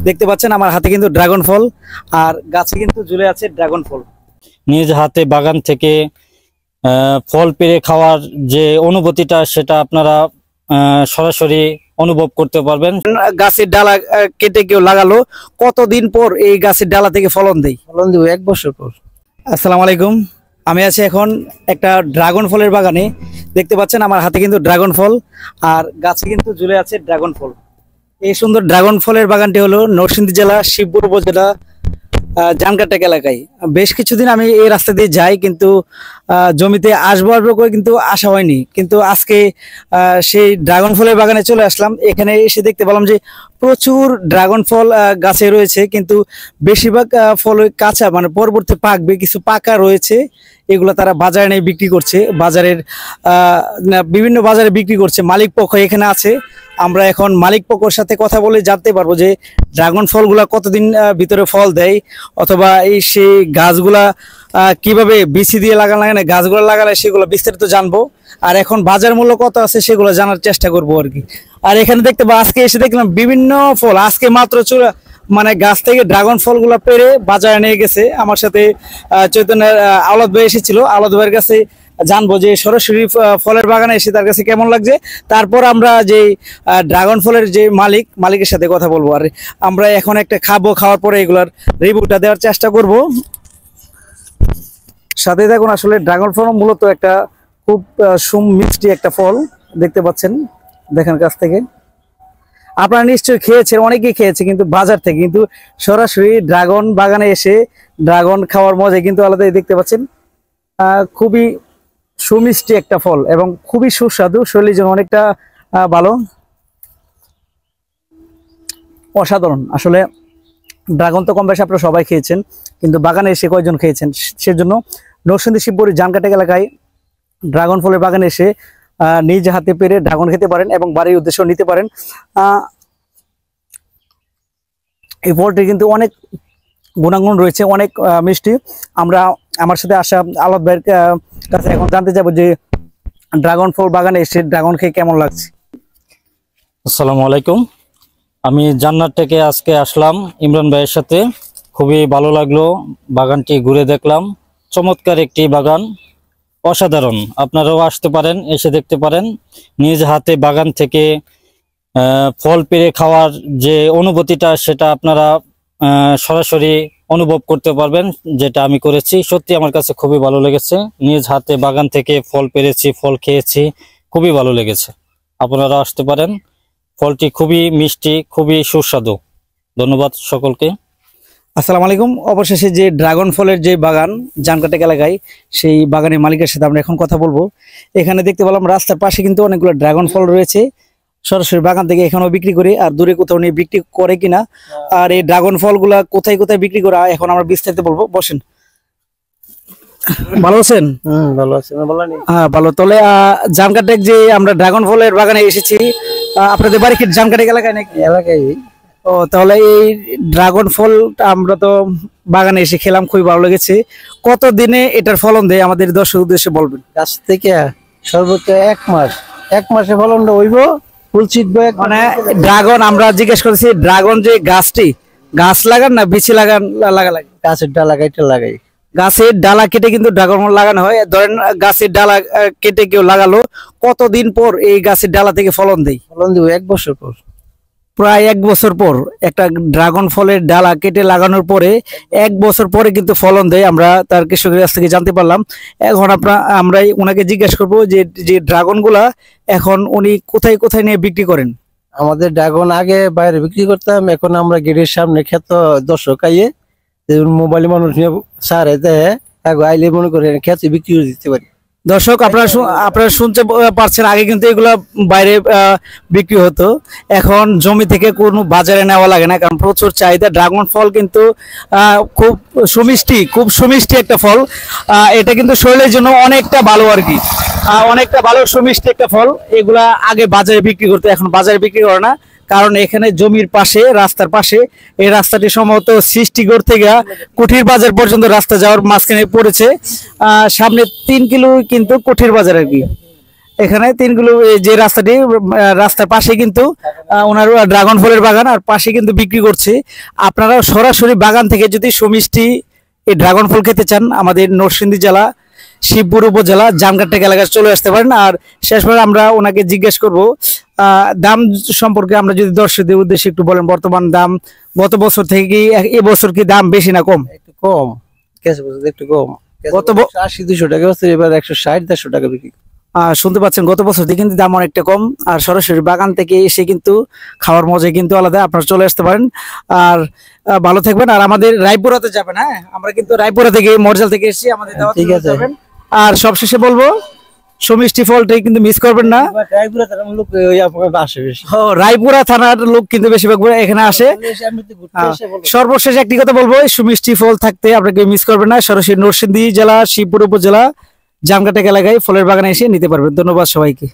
দেখতে পাচ্ছেন আমার হাতে কিন্তু ড্রাগন ফল আর গাছে কিন্তু ঝুলে আছে ড্রাগন ফল। নিজ হাতে বাগান থেকে ফল পেড়ে খাওয়ার যে অনুভূতিটা সেটা আপনারা সরাসরি অনুভব করতে পারবেন। গাছের ডালা কেটে কেউ লাগালো, কতদিন পর এই গাছের ডালা থেকে ফলন দেয়? ফলন দেব 1 বছর পর। আসসালামু আলাইকুম, আমি আছি এখন একটা ড্রাগন ফলের বাগানে। দেখতে পাচ্ছেন আমার হাতে কিন্তু ড্রাগন ফল আর গাছে কিন্তু ঝুলে আছে ড্রাগন ফল। এই সুন্দর ড্রাগন ফলের বাগানটি হলো নরসিংদী জেলা শিবপুর উপজেলা জানকাটেক এলাকায়। বেশ কিছুদিন আমি এই রাস্তা দিয়ে যাই, কিন্তু জমিতে আসবো করে কিন্তু আসা হয়নি। কিন্তু আজকে সেই ড্রাগন ফলের বাগানে চলে আসলাম। এখানে এসে দেখতে পেলাম যে প্রচুর ড্রাগন ফল গাছে রয়েছে, কিন্তু বেশিরভাগ ফল কাঁচা, মানে পরবর্তী পাকবে, কিছু পাকা রয়েছে। এগুলো তারা বাজারে নিয়ে বিক্রি করছে, বাজারের বিভিন্ন বাজারে বিক্রি করছে। মালিক পক্ষ এখানে আছে, আমরা এখন মালিক পক্ষের সাথে কথা বলে জানতে পারবো যে ড্রাগন ফলগুলা কতদিন ভিতরে ফল দেয়, অথবা এই সেই গাছগুলা কিভাবে বিচি দিয়ে লাগানো লাগে না গাছগুলো লাগালে সেগুলো বিস্তারিত জানবো। আর এখন বাজার মূল্য কত আছে সেগুলো জানার চেষ্টা করবো আর কি। আর এখানে দেখতে পাবো, আজকে এসে দেখলাম বিভিন্ন ফল, আজকে মাত্র মানে গাছ থেকে ড্রাগন ফলগুলো পেড়ে বাজারে নিয়ে গেছে। আমার সাথে চৈতন্যের আওলাদ ভাই এসেছিল। আওলাদ ভাইয়ের কাছে জানবো যে সরাসরি ফলের বাগানে এসে তার কাছে কেমন লাগছে। তারপর আমরা যে ড্রাগন ফলের যে মালিকের সাথে কথা বলবো। আর আমরা এখন একটা খাওয়ার পরে এগুলার রিভিউটা দেওয়ার চেষ্টা করব। সাথে দেখুন, আসলে ড্রাগন ফল মূলত একটা খুব মিষ্টি একটা ফল। দেখতে পাচ্ছেন, দেখেন কাছ থেকে। আপনারা নিশ্চয়ই খেয়েছেন, অনেকেই খেয়েছে কিন্তু বাজার থেকে, কিন্তু সরাসরি ড্রাগন বাগানে এসে ড্রাগন খাওয়ার মজা কিন্তু আলাদাই। দেখতে পাচ্ছেন খুবই সুমিষ্টি একটা ফল এবং খুবই সুস্বাদু, শরীরের জন্য অনেকটা ভালো, অসাধারণ। আসলে ড্রাগন তো কম বেশি আপনারা সবাই খেয়েছেন, কিন্তু বাগানে এসে কয়জন খেয়েছেন? সেজন্য নরসিংদী শিবপুরের জানকাটেক এলাকায় ড্রাগন ফলের বাগানে এসে নিজ হাতে পেরে ড্রাগন খেতে পারেন এবং বাড়ির উদ্দেশ্যে নিতে পারেন। এই ফলটি কিন্তু অনেক গুণাগুণ রয়েছে, অনেক মিষ্টি। আমার সাথে আসা আলাদ ভাইয়ের কাছে এখন জানতে যাবো যে ড্রাগন ফল বাগানে এসে ড্রাগন খেয়ে কেমন লাগছে। আসসালামু আলাইকুম, আমি জান্নাত থেকে আজকে আসলাম ইমরান ভাইয়ের সাথে। খুবই ভালো লাগলো, বাগানটি ঘুরে দেখলাম। চমৎকার একটি বাগান, অসাধারণ। আপনারাও আসতে পারেন, এসে দেখতে পারেন। নিজ হাতে বাগান থেকে ফল পেড়ে খাওয়ার যে অনুভূতিটা সেটা আপনারা সরাসরি অনুভব করতে পারবেন, যেটা আমি করেছি। সত্যি আমার কাছে খুবই ভালো লেগেছে। নিজ হাতে বাগান থেকে ফল পেড়েছি, ফল খেয়েছি, খুবই ভালো লেগেছে। আপনারা আসতে পারেন। ফলটি খুবই মিষ্টি, খুবই সুস্বাদু। ধন্যবাদ সকলকে। আসসালামু আলাইকুম। অবশেষে যে ড্রাগন ফলের যে বাগান জানকাটেক এলাকায়, সেই বাগানের মালিকের সাথে আমরা এখন কথা বলবো। এখানে দেখতে পেলাম রাস্তার পাশে কিন্তু অনেকগুলো ড্রাগন ফল রয়েছে, সরাসরি বাগান থেকে এখানেও বিক্রি করে, আর দূরে কোথাও নিয়ে বিক্রি করে কিনা, আর এই ড্রাগন ফলগুলা কোথায় কোথায় বিক্রি করে এখন আমরা বিস্তারিত বলবো। বসেন। ভালো আছেন? ভালো আছি। হ্যাঁ, ভালো। তাহলে জানকাটেক যে আমরা ড্রাগন ফলের বাগানে এসেছি, আপনাদের বাড়ি কি জানকাটেক এলাকায় নাকি? এলাকায়। ও, তাহলে এই ড্রাগন ফল আমরা তো বাগানে এসে খেলাম, খুবই ভালো লেগেছে। কত দিনে এটার ফলন দেয় আমাদের দর্শক উদ্দেশ্যে বলবেন? গাছ থেকে সর্বোচ্চ 1 মাস, 1 মাসে ফলনটা হইব। ফুল ছিটবো। মানে ড্রাগন আমরা জিজ্ঞেস করেছি, ড্রাগন যে গাছটি, গাছ লাগান না বিচি লাগান? লাগে গাছের ডালা কেটে লাগাই। গাছের ডালা কেটে কিন্তু ড্রাগন ফল লাগানো হয়। ধরেন গাছের ডালা কেটে কেউ লাগালো, কতদিন পর এই গাছের ডালা থেকে ফলন দেয়? ফলন দেব 1 বছর পর। প্রায় 1 বছর পর একটা ড্রাগন ফলের ডালা কেটে লাগানোর পরে 1 বছর পরে কিন্তু ফলন দেয়। আমরা তার কৃষকের কাছ থেকে জানতে পারলাম। এখন আমরা ওনাকে জিজ্ঞেস করবো যে ড্রাগন গুলা এখন উনি কোথায় কোথায় নিয়ে বিক্রি করেন? আমাদের ড্রাগন আগে বাইরে বিক্রি করতাম, এখন আমরা গেটের সামনে ক্ষেত দর্শক আইয়ে মোবাইলে মানুষ নিয়ে সারে দেয়, আইলে মনে করে ক্ষেতে বিক্রি করে দিতে পারি। দর্শক আপনারা শুনতে পারছেন, আগে কিন্তু এগুলা বাইরে বিক্রি হতো, এখন জমি থেকে কোনো বাজারে নেওয়া লাগে না, কারণ প্রচুর চাহিদা। ড্রাগন ফল কিন্তু খুব সুমিষ্টি একটা ফল। এটা কিন্তু শরীরের জন্য অনেকটা ভালো আর কি, অনেকটা ভালো সুমিষ্টি একটা ফল। এগুলা আগে বাজারে বিক্রি করতো, এখন বাজারে বিক্রি করে না, কারণ এখানে জমির পাশে, রাস্তার পাশে, এই রাস্তাটি সম্ভবত সৃষ্টিগড় থেকে কুঠির বাজার পর্যন্ত রাস্তা যাওয়ার মাঝখানে পড়েছে। সামনে 3 কিলো কিন্তু কুঠির বাজার আর কি। এখানে তিনগুলো এই যে রাস্তাটি রাস্তার পাশে কিন্তু ওনার ড্রাগন ফলের বাগান, আর পাশে কিন্তু বিক্রি করছে। আপনারা সরাসরি বাগান থেকে যদি সুমিষ্টি এই ড্রাগন ফল খেতে চান, আমাদের নরসিংদী জেলা শিবপুর উপজেলা জামঘাটটেক এলাকায় চলে আসতে পারেন। আর শেষবার আমরা ওনাকে জিজ্ঞেস করব দাম সম্পর্কে। আমরা যদি দর্শকদের উদ্দেশ্যে একটু বলেন, বর্তমান দাম গত বছর থেকে কি এবছর কি দাম বেশি না কম? একটু কম, কেঁচা বছর একটু কম। গত 80-200 টাকা বছর, এবার 160-150 টাকা বিক্রি। শুনতে পাচ্ছেন গত বছর থেকে কিন্তু দাম অনেকটা কম। আর সরাসরি বাগান থেকে এসে কিন্তু খাওয়ার মজা কিন্তু আলাদা, আপনারা চলে আসতে পারেন। আর ভালো থাকবেন। আর আমাদের রায়পুরাতে যাবেন, হ্যাঁ আমরা কিন্তু রায়পুরা থেকে মরজাল থেকে এসেছি, আমাদের দাওয়াত ঠিক আছে। যাবেন। আর সবশেষে বলবো সুমিষ্টি ফলটাই কিন্তু মিস করবেন না। রায়পুরা থানার লোক ওই আপনার আসে বেশি। রায়পুরা থানার লোক কিন্তু বেশিরভাগ এখানে আসে। সর্বশেষ একটি কথা বলবো, এই সুমিষ্টি ফল থাকতে আপনাকে মিস করবেন না। সরাসরি নরসিংদী জেলা শিবপুর উপজেলা জামঘাটটেক এলাকায় ফলের বাগানে এসে নিতে পারবেন। ধন্যবাদ সবাইকে।